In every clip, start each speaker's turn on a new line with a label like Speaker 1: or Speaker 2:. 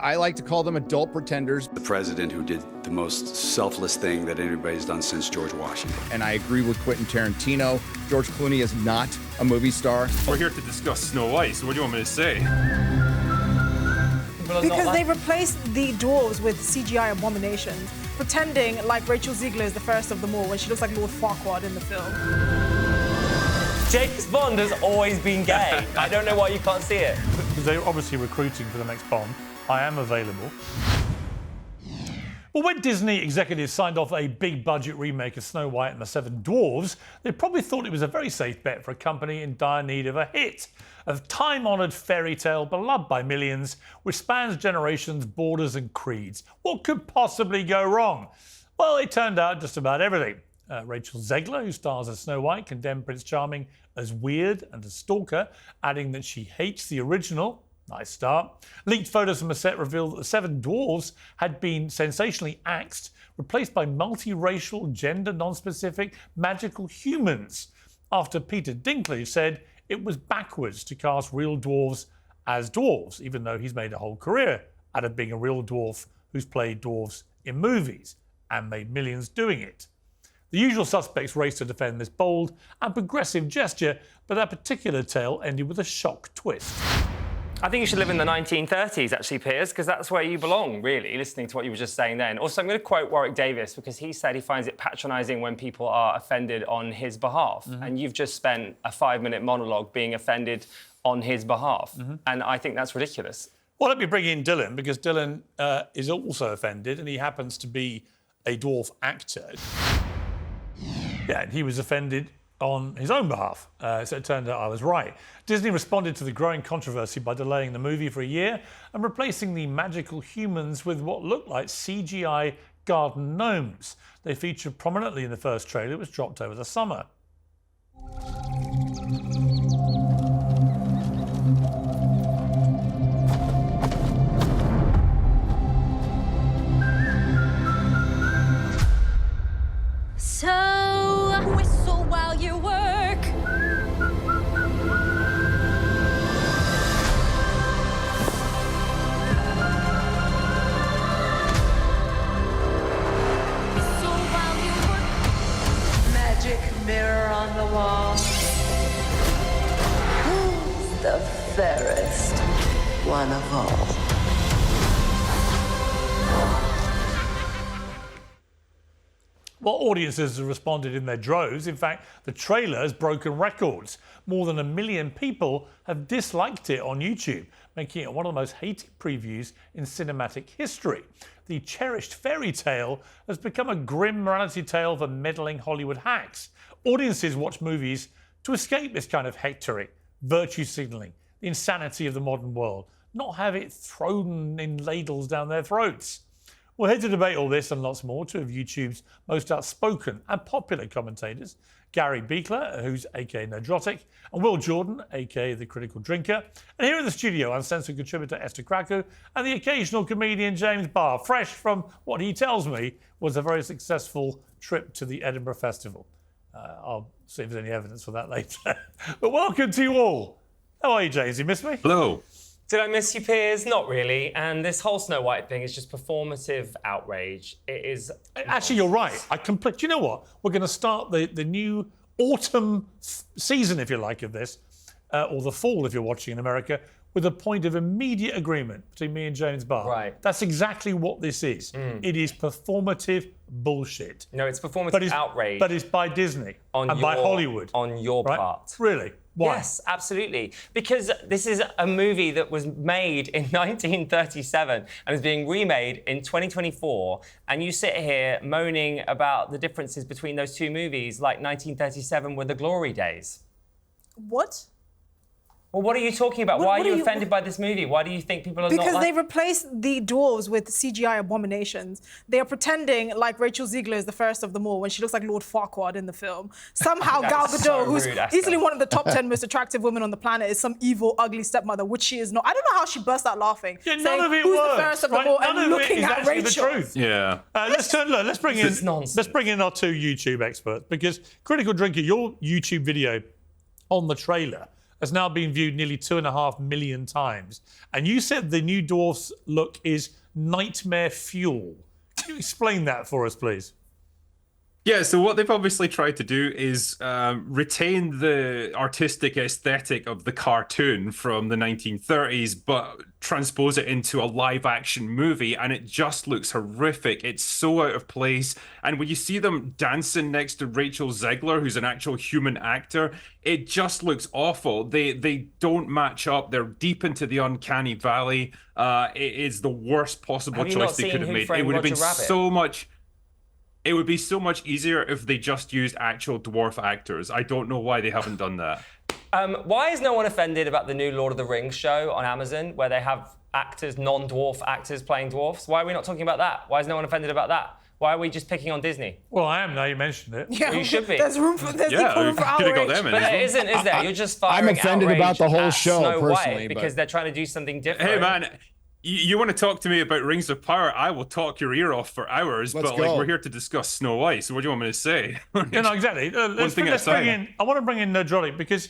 Speaker 1: I like to call them adult pretenders.
Speaker 2: The president who did the most selfless thing that anybody's done since George Washington.
Speaker 1: And I agree with Quentin Tarantino. George Clooney is not a movie star.
Speaker 3: We're here to discuss Snow White, so what do you want me to say?
Speaker 4: Because they replaced the dwarves with CGI abominations, pretending like Rachel Ziegler is the first of them all when she looks like Lord Farquaad in the film.
Speaker 5: James Bond has always been gay. I don't know why you can't see it.
Speaker 6: They're obviously recruiting for the next Bond. I am available. Well, when Disney executives signed off a big-budget remake of Snow White and the Seven Dwarfs, they probably thought it was a very safe bet for a company in dire need of a hit, a time-honoured fairy tale beloved by millions, which spans generations, borders and creeds. What could possibly go wrong? Well, it turned out just about everything. Rachel Zegler, who stars as Snow White, condemned Prince Charming as weird and a stalker, adding that she hates the original. Nice start. Leaked photos from a set revealed that the Seven Dwarfs had been sensationally axed, replaced by multiracial, gender non-specific, magical humans, after Peter Dinklage said it was backwards to cast real dwarves as dwarves, even though he's made a whole career out of being a real dwarf who's played dwarves in movies and made millions doing it. The usual suspects raced to defend this bold and progressive gesture, but that particular tale ended with a shock twist.
Speaker 5: I think you should live in the 1930s, actually, Piers, because that's where you belong, really, listening to what you were just saying then. Also, I'm going to quote Warwick Davis, because he said he finds it patronising when people are offended on his behalf. And you've just spent a 5-minute monologue being offended on his behalf. And I think that's ridiculous.
Speaker 6: Well, let me bring in Dylan, because Dylan is also offended, and he happens to be a dwarf actor. Yeah, and he was offended on his own behalf. So it turned out I was right. Disney responded to the growing controversy by delaying the movie for a year and replacing the magical humans with what looked like CGI garden gnomes. They featured prominently in the first trailer, which dropped over the summer.
Speaker 7: So, whistle while you work. Whistle while you work.
Speaker 8: Magic mirror on the wall. Who's the fairest one of all?
Speaker 6: Well, audiences have responded in their droves. In fact, the trailer has broken records. More than 1 million people have disliked it on YouTube, making it one of the most hated previews in cinematic history. The cherished fairy tale has become a grim morality tale for meddling Hollywood hacks. Audiences watch movies to escape this kind of hectoring, virtue signalling, the insanity of the modern world, not have it thrown in ladles down their throats. We're here to debate all this and lots more. Two of YouTube's most outspoken and popular commentators, Gary Beekler, who's aka Nerdrotic, and Will Jordan, aka the Critical Drinker. And here in the studio, Uncensored contributor Esther Krakue and the occasional comedian James Barr, fresh from what he tells me was a very successful trip to the Edinburgh Festival. I'll see if there's any evidence for that later. But welcome to you all. How are you, James? You miss me?
Speaker 3: Hello.
Speaker 5: Did I miss you, Piers? Not really. And this whole Snow White thing is just performative outrage. It is...
Speaker 6: Actually, you're right. Do you know what? We're going to start the new autumn season, if you like, of this, or the fall, if you're watching in America, with a point of immediate agreement between me and James Barr.
Speaker 5: Right.
Speaker 6: That's exactly what this is. It is performative bullshit.
Speaker 5: No, it's performative outrage.
Speaker 6: But it's by Disney and by Hollywood.
Speaker 5: On your part.
Speaker 6: Really? Why?
Speaker 5: Yes, absolutely. Because this is a movie that was made in 1937 and is being remade in 2024, and you sit here moaning about the differences between those two movies like 1937 were the glory days.
Speaker 4: What?
Speaker 5: Well, what are you talking about? Why are you offended by this movie? Why do you think people are not
Speaker 4: Because they replaced the dwarves with CGI abominations. They are pretending like Rachel Ziegler is the first of them all when she looks like Lord Farquaad in the film. Somehow Gal Gadot,
Speaker 5: so
Speaker 4: who's
Speaker 5: rude, Esther.
Speaker 4: easily one of the top 10 most attractive women on the planet, is some evil, ugly stepmother, which she is not. I don't know how she burst out laughing.
Speaker 6: Yeah, none
Speaker 4: saying,
Speaker 6: of it
Speaker 4: who's
Speaker 6: works.
Speaker 4: the first of them
Speaker 6: Right?
Speaker 4: all,
Speaker 6: None
Speaker 4: and
Speaker 6: of
Speaker 4: looking
Speaker 6: it is
Speaker 4: at
Speaker 6: actually
Speaker 4: Rachel.
Speaker 6: the truth.
Speaker 3: Yeah.
Speaker 6: Let's bring
Speaker 5: This is nonsense.
Speaker 6: Let's bring in our two YouTube experts, because Critical Drinker, your YouTube video on the trailer has now been viewed nearly 2.5 million times. And you said the new Dwarfs look is nightmare fuel. Can you explain that for us, please?
Speaker 3: Yeah, so what they've obviously tried to do is retain the artistic aesthetic of the cartoon from the 1930s, but transpose it into a live-action movie, and it just looks horrific. It's so out of place. And when you see them dancing next to Rachel Zegler, who's an actual human actor, it just looks awful. They don't match up. They're deep into the uncanny valley. It is the worst possible choice they could have made. It would have been so much... It would be so much easier if they just used actual dwarf actors. I don't know why they haven't done that.
Speaker 5: Why is no one offended about the new Lord of the Rings show on Amazon, where they have actors, non-dwarf actors playing dwarfs? Why are we not talking about that? Why is no one offended about that? Why are we just picking on Disney?
Speaker 6: Well, I am now you mentioned it.
Speaker 4: Yeah,
Speaker 5: well, you should be.
Speaker 4: There's room for
Speaker 3: Could have got
Speaker 4: outrage.
Speaker 3: them in.
Speaker 5: But there isn't, is there? You're just firing
Speaker 1: I'm offended
Speaker 5: outrage
Speaker 1: about the whole
Speaker 5: at
Speaker 1: show,
Speaker 5: Snow
Speaker 1: personally,
Speaker 5: White
Speaker 1: but-
Speaker 5: because they're trying to do something different.
Speaker 3: Hey, man. You want to talk to me about Rings of Power? I will talk your ear off for hours.
Speaker 1: Let's
Speaker 3: but
Speaker 1: go.
Speaker 3: like, we're here to discuss Snow White. So what do you want me to say?
Speaker 6: Yeah, no, exactly. Let's
Speaker 3: thing at a
Speaker 6: bring
Speaker 3: time.
Speaker 6: in. I want to bring in Nerdrotic because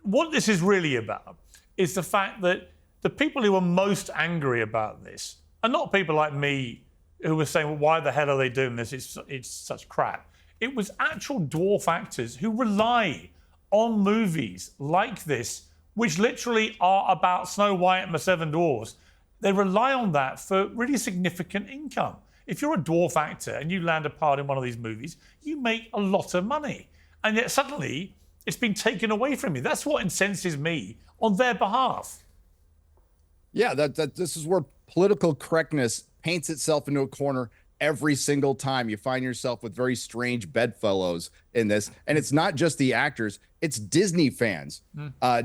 Speaker 6: what this is really about is the fact that the people who are most angry about this are not people like me who were saying, well, why the hell are they doing this? It's such crap. It was actual dwarf actors who rely on movies like this, which literally are about Snow White and the Seven Dwarfs. They rely on that for really significant income. If you're a dwarf actor and you land a part in one of these movies, you make a lot of money. And yet suddenly it's been taken away from you. That's what incenses me on their behalf.
Speaker 1: Yeah, this is where political correctness paints itself into a corner every single time. You find yourself with very strange bedfellows in this. And it's not just the actors, it's Disney fans.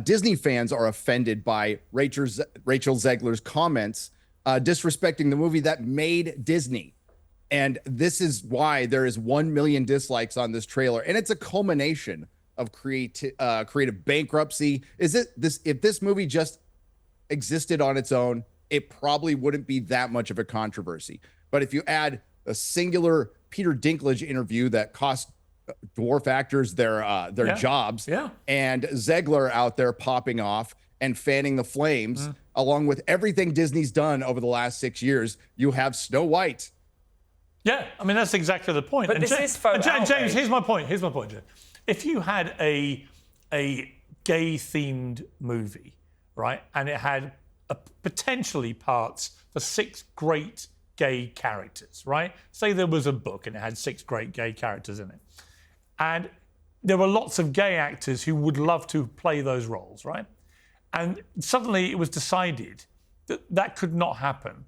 Speaker 1: Disney fans are offended by Rachel Zegler's comments disrespecting the movie that made Disney. And this is why there is 1 million dislikes on this trailer. And it's a culmination of creative bankruptcy. If this movie just existed on its own, it probably wouldn't be that much of a controversy. But if you add a singular Peter Dinklage interview that cost dwarf actors their jobs, and Zegler out there popping off and fanning the flames, along with everything Disney's done over the last 6 years, you have Snow White.
Speaker 6: Yeah, I mean, that's exactly the point.
Speaker 5: But
Speaker 6: And
Speaker 5: this is faux
Speaker 6: James,
Speaker 5: outrage.
Speaker 6: here's my point, James. If you had a gay-themed movie, right, and it had potentially parts for 6 great gay characters, right? Say there was a book and it had 6 great gay characters in it. And there were lots of gay actors who would love to play those roles, right? And suddenly it was decided that that could not happen,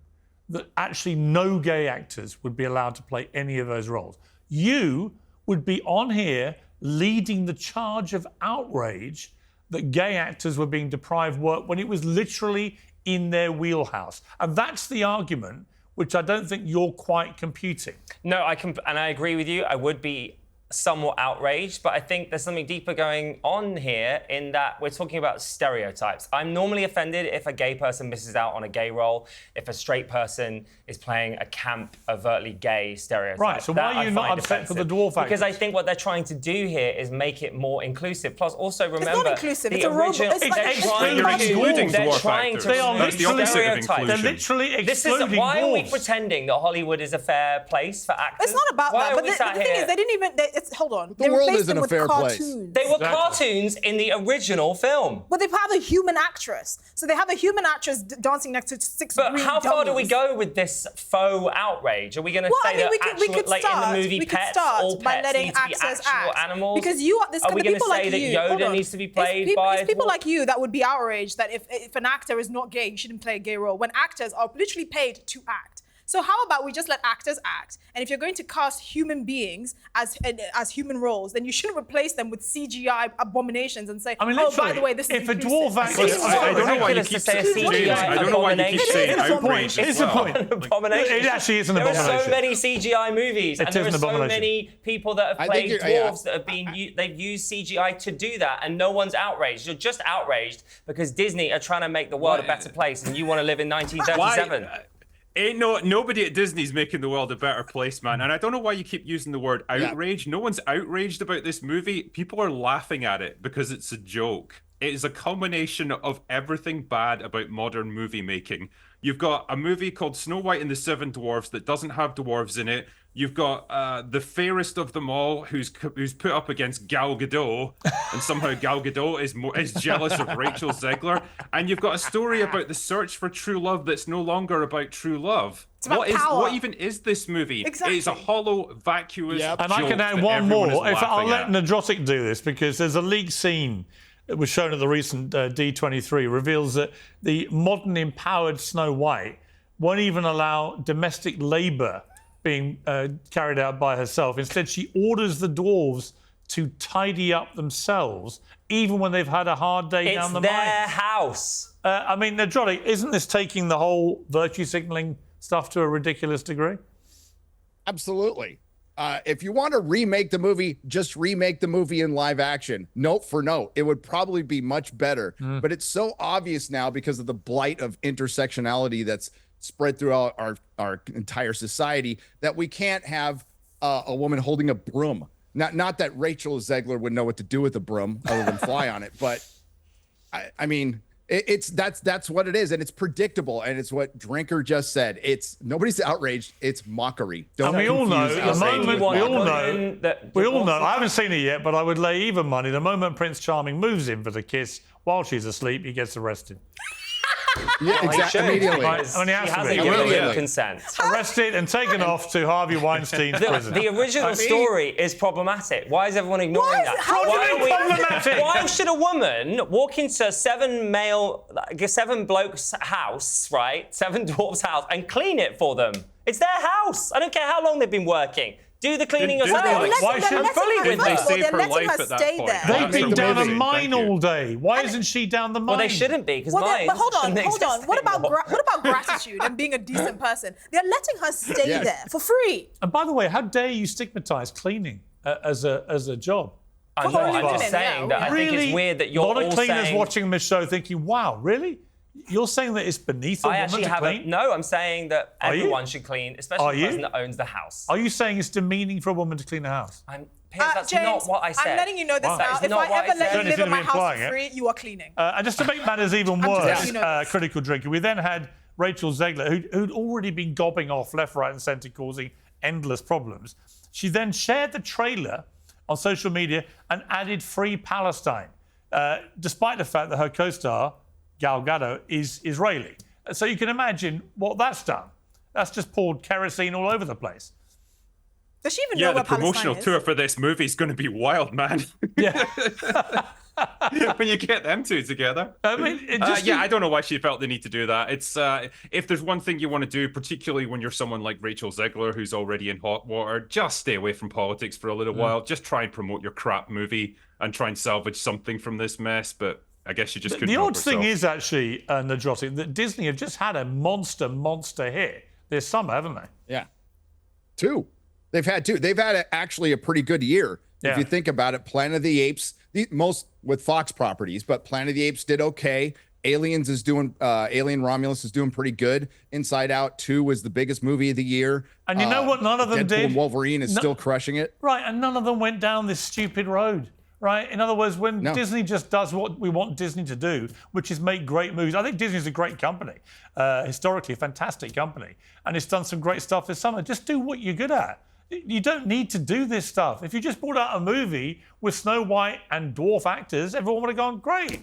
Speaker 6: that actually no gay actors would be allowed to play any of those roles. You would be on here leading the charge of outrage that gay actors were being deprived work when it was literally in their wheelhouse. And that's the argument which I don't think you're quite computing.
Speaker 5: No, and I agree with you. I would be somewhat outraged, but I think there's something deeper going on here in that we're talking about stereotypes. I'm normally offended if a gay person misses out on a gay role, if a straight person is playing a camp, overtly gay stereotype.
Speaker 6: Right, so why are you not upset for the dwarf actors?
Speaker 5: Because I think what they're trying to do here is make it more inclusive. Plus, also remember...
Speaker 4: It's not inclusive,
Speaker 5: the
Speaker 4: it's a robot.
Speaker 5: original-
Speaker 4: It's like-
Speaker 3: You're excluding
Speaker 5: they're
Speaker 3: dwarf
Speaker 5: trying
Speaker 3: actors.
Speaker 5: to
Speaker 6: They are
Speaker 3: That's the
Speaker 6: literally-
Speaker 3: opposite of
Speaker 5: stereotypes.
Speaker 3: inclusion.
Speaker 6: They're literally
Speaker 5: This
Speaker 6: excluding
Speaker 5: is why are we
Speaker 6: dwarfs.
Speaker 5: pretending that Hollywood is a fair place for actors?
Speaker 4: It's not about
Speaker 5: why
Speaker 4: that.
Speaker 5: Are
Speaker 4: But
Speaker 5: we
Speaker 4: the
Speaker 5: sat
Speaker 4: thing
Speaker 5: here?
Speaker 4: is, they didn't even. Hold on.
Speaker 1: The world
Speaker 4: replaced
Speaker 1: isn't
Speaker 4: them
Speaker 1: a
Speaker 4: with
Speaker 1: fair place.
Speaker 4: cartoons.
Speaker 5: They were
Speaker 6: Exactly.
Speaker 5: cartoons in the original film.
Speaker 4: But they have a human actress. So they have a human actress dancing next to 6
Speaker 5: But
Speaker 4: green
Speaker 5: how far do we
Speaker 4: dummies.
Speaker 5: go with this faux outrage? Are we going to
Speaker 4: Well,
Speaker 5: say
Speaker 4: I mean,
Speaker 5: that
Speaker 4: we could
Speaker 5: actual, like
Speaker 4: start.
Speaker 5: in the movie
Speaker 4: We could
Speaker 5: Pets,
Speaker 4: start
Speaker 5: all
Speaker 4: by
Speaker 5: pets
Speaker 4: letting
Speaker 5: need to be
Speaker 4: actors
Speaker 5: actual
Speaker 4: act.
Speaker 5: animals?
Speaker 4: Because you are.
Speaker 5: Are we going to
Speaker 4: people
Speaker 5: say
Speaker 4: like
Speaker 5: that
Speaker 4: you. Hold
Speaker 5: Yoda
Speaker 4: on.
Speaker 5: needs to be played
Speaker 4: It's
Speaker 5: by?
Speaker 4: people like you that would be outraged that if an actor is not gay, you shouldn't play a gay role. When actors are literally paid to act. So how about we just let actors act? And if you're going to cast human beings as human roles, then you shouldn't replace them with CGI abominations and say,
Speaker 6: I mean,
Speaker 4: oh, by
Speaker 6: literally,
Speaker 4: the way, this is
Speaker 6: if a
Speaker 4: inclusive.
Speaker 6: dwarf actor-
Speaker 4: This is
Speaker 3: I don't know why you
Speaker 5: ridiculous
Speaker 3: keep
Speaker 5: to say a
Speaker 3: saying
Speaker 5: CGI
Speaker 3: James, I don't know why you keep
Speaker 5: abomination.
Speaker 3: saying
Speaker 4: It is an
Speaker 3: outrage.
Speaker 4: abomination.
Speaker 6: It's a point.
Speaker 5: Abomination.
Speaker 6: It actually is an
Speaker 5: There are
Speaker 6: abomination.
Speaker 5: so many CGI movies, and
Speaker 6: It
Speaker 5: there
Speaker 6: is
Speaker 5: are
Speaker 6: an
Speaker 5: so
Speaker 6: abomination.
Speaker 5: many people that have
Speaker 1: I think
Speaker 5: played
Speaker 1: you're- yeah.
Speaker 5: dwarves that have been they've used CGI to do that, and no one's outraged. You're just outraged because Disney are trying to make the world a better place, and you want to live in 1937.
Speaker 3: Nobody at Disney's making the world a better place, man. And I don't know why you keep using the word outrage. No one's outraged about this movie. People are laughing at it because it's a joke. it is a culmination of everything bad about modern movie making. You've got a movie called Snow White and the Seven Dwarfs that doesn't have dwarves in it. You've got the fairest of them all, who's put up against Gal Gadot, and somehow Gal Gadot is jealous of Rachel Zegler. And you've got a story about the search for true love that's no longer about true love.
Speaker 4: about power.
Speaker 3: What even is this movie?
Speaker 4: Exactly.
Speaker 3: It is a hollow, vacuous
Speaker 6: And I
Speaker 3: joke
Speaker 6: can add
Speaker 3: that
Speaker 6: one
Speaker 3: everyone
Speaker 6: more.
Speaker 3: is
Speaker 6: I'll
Speaker 3: laughing
Speaker 6: let
Speaker 3: at.
Speaker 6: Nerdrotic do this, because there's a leaked scene that was shown at the recent D23 reveals that the modern empowered Snow White won't even allow domestic labour being carried out by herself. Instead, she orders the dwarves to tidy up themselves, even when they've had a hard day down the
Speaker 5: It's their
Speaker 6: mine.
Speaker 5: house.
Speaker 6: I mean, Nerdrotic, isn't this taking the whole virtue signalling stuff to a ridiculous degree?
Speaker 1: Absolutely. If you want to remake the movie, just remake the movie in live action, note for note. It would probably be much better. But it's so obvious now because of the blight of intersectionality that's spread throughout our entire society that we can't have a woman holding a broom. Not that Rachel Zegler would know what to do with a broom other than fly on it, but I mean, that's what it is, and it's predictable, and it's what Drinker just said. It's nobody's outraged. It's mockery. Don't
Speaker 6: And we all know,
Speaker 1: confuse
Speaker 6: the
Speaker 1: outrage
Speaker 6: moment,
Speaker 1: with
Speaker 6: we all
Speaker 1: mockery.
Speaker 6: know, we all know, I haven't seen it yet, but I would lay even money, the moment Prince Charming moves in for the kiss while she's asleep, he gets arrested.
Speaker 1: Yeah, exactly. Immediately.
Speaker 6: Right, I mean, he
Speaker 5: She
Speaker 6: has to
Speaker 5: hasn't
Speaker 6: be.
Speaker 5: given
Speaker 1: Immediately.
Speaker 5: him consent.
Speaker 6: Arrested and taken off to Harvey Weinstein's prison.
Speaker 5: The original story is problematic. Why is everyone ignoring that?
Speaker 4: How do you
Speaker 6: mean problematic?
Speaker 5: Why should a woman walk into seven blokes' house, right? Seven dwarfs' house, and clean it for them? It's their house. I don't care how long they've been working. Do the cleaning
Speaker 3: Did- did
Speaker 5: yourself.
Speaker 3: they-
Speaker 6: Why should-
Speaker 3: Did they save her
Speaker 4: letting
Speaker 3: life
Speaker 4: her
Speaker 3: at that
Speaker 4: stay
Speaker 3: point?
Speaker 4: there.
Speaker 6: They've
Speaker 1: Make
Speaker 6: been
Speaker 1: the
Speaker 6: down a
Speaker 1: movie.
Speaker 6: mine
Speaker 3: Thank you.
Speaker 6: all day. Why isn't she down the mine?
Speaker 5: Well, they shouldn't be, because
Speaker 4: Well,
Speaker 5: mine
Speaker 4: but hold on.
Speaker 5: shouldn't exist
Speaker 4: What about
Speaker 5: anymore.
Speaker 4: what about gratitude and being a decent person? They're letting her stay
Speaker 1: Yes.
Speaker 4: there for free.
Speaker 6: And by the way, how dare you stigmatise cleaning as a job?
Speaker 5: I'm
Speaker 4: For only
Speaker 5: just
Speaker 4: women,
Speaker 5: saying
Speaker 4: yeah.
Speaker 5: that I think it's weird that you're
Speaker 6: a lot
Speaker 5: all
Speaker 6: of cleaners
Speaker 5: saying...
Speaker 6: watching this show thinking, wow, really? You're saying that it's beneath a
Speaker 5: I
Speaker 6: woman
Speaker 5: actually
Speaker 6: to
Speaker 5: haven't.
Speaker 6: clean?
Speaker 5: No, I'm saying that
Speaker 6: Are you?
Speaker 5: everyone should clean, especially
Speaker 6: Are
Speaker 5: the
Speaker 6: you?
Speaker 5: person that owns the house.
Speaker 6: Are you saying it's demeaning for a woman to clean a house?
Speaker 5: Piers, that's
Speaker 4: James,
Speaker 5: not what I said.
Speaker 4: I'm letting you know this
Speaker 6: Wow.
Speaker 4: now.
Speaker 5: That is
Speaker 4: If
Speaker 5: not
Speaker 4: I
Speaker 5: what I
Speaker 4: ever let
Speaker 5: said.
Speaker 4: you
Speaker 6: Don't
Speaker 4: live
Speaker 6: seem
Speaker 4: in
Speaker 6: to
Speaker 4: my
Speaker 6: be
Speaker 4: house
Speaker 6: implying
Speaker 4: for
Speaker 6: it.
Speaker 4: free, you are cleaning.
Speaker 6: And just to make matters even
Speaker 4: just
Speaker 6: worse,
Speaker 4: letting you know this.
Speaker 6: Critical Drinker, we then had Rachel Zegler, who'd already been gobbing off left, right, and centre, causing endless problems. She then shared the trailer on social media and added Free Palestine, despite the fact that her co-star, Gal Gadot, is Israeli. So you can imagine what that's done. That's just poured kerosene all over the place.
Speaker 4: Does she even
Speaker 3: Yeah,
Speaker 4: know
Speaker 3: the
Speaker 4: where
Speaker 3: promotional
Speaker 4: Palestine
Speaker 3: tour
Speaker 4: is?
Speaker 3: for this movie is going to be wild, man.
Speaker 6: Yeah.
Speaker 3: When you get them two together.
Speaker 6: I mean, it just
Speaker 3: Yeah, I don't know why she felt the need to do that. It's if there's one thing you want to do, particularly when you're someone like Rachel Zegler, who's already in hot water, just stay away from politics for a little while. Just try and promote your crap movie and try and salvage something from this mess. But I guess she just couldn't
Speaker 6: The
Speaker 3: help
Speaker 6: odd thing
Speaker 3: herself.
Speaker 6: is actually, Nerdrotic, that Disney have just had a monster hit this summer, haven't they?
Speaker 1: Yeah. Two. They've had two. They've had actually a pretty good year.
Speaker 6: Yeah.
Speaker 1: If you think about it, Planet of the Apes, most with Fox properties, but Planet of the Apes did okay. Alien Romulus is doing pretty good. Inside Out 2 was the biggest movie of the year.
Speaker 6: And you know what none of them
Speaker 1: Deadpool
Speaker 6: did?
Speaker 1: and Wolverine is still crushing it.
Speaker 6: Right, and none of them went down this stupid road. Right? In other words, when
Speaker 1: No.
Speaker 6: Disney just does what we want Disney to do, which is make great movies. I think Disney's a great company, historically a fantastic company, and it's done some great stuff this summer. Just do what you're good at. You don't need to do this stuff. If you just brought out a movie with Snow White and dwarf actors, everyone would have gone, great.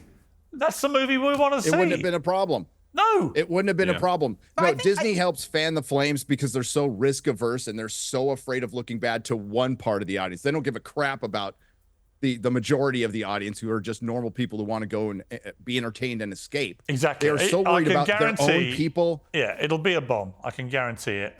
Speaker 6: That's the movie we want to see.
Speaker 1: It wouldn't have been a problem.
Speaker 6: No.
Speaker 1: It wouldn't have been a problem.
Speaker 4: I
Speaker 1: No,
Speaker 4: think
Speaker 1: Disney helps fan the flames because they're so risk averse and they're so afraid of looking bad to one part of the audience. They don't give a crap about the majority of the audience who are just normal people who want to go and be entertained and escape.
Speaker 6: Exactly.
Speaker 1: They are so
Speaker 6: I
Speaker 1: worried
Speaker 6: can
Speaker 1: about their own
Speaker 6: guarantee-
Speaker 1: people.
Speaker 6: Yeah, it'll be a bomb. I can guarantee it.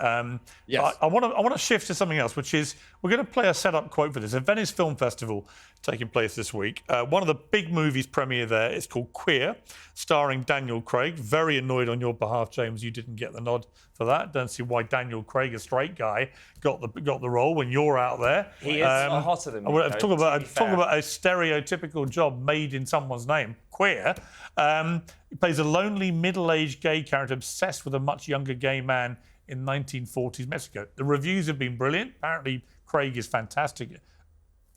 Speaker 1: Yes.
Speaker 6: I want to shift to something else, which is we're going to play a setup quote for this. A Venice Film Festival taking place this week. One of the big movies premiere there is called Queer, starring Daniel Craig. Very annoyed on your behalf, James, you didn't get the nod for that. Don't see why Daniel Craig, a straight guy, got the role when you're out there.
Speaker 5: He is hotter than me,
Speaker 6: I'm
Speaker 5: though,
Speaker 6: talking about
Speaker 5: to be fair.
Speaker 6: a stereotypical job made in someone's name, Queer. He plays a lonely middle-aged gay character obsessed with a much younger gay man in 1940s Mexico. The reviews have been brilliant. Apparently, Craig is fantastic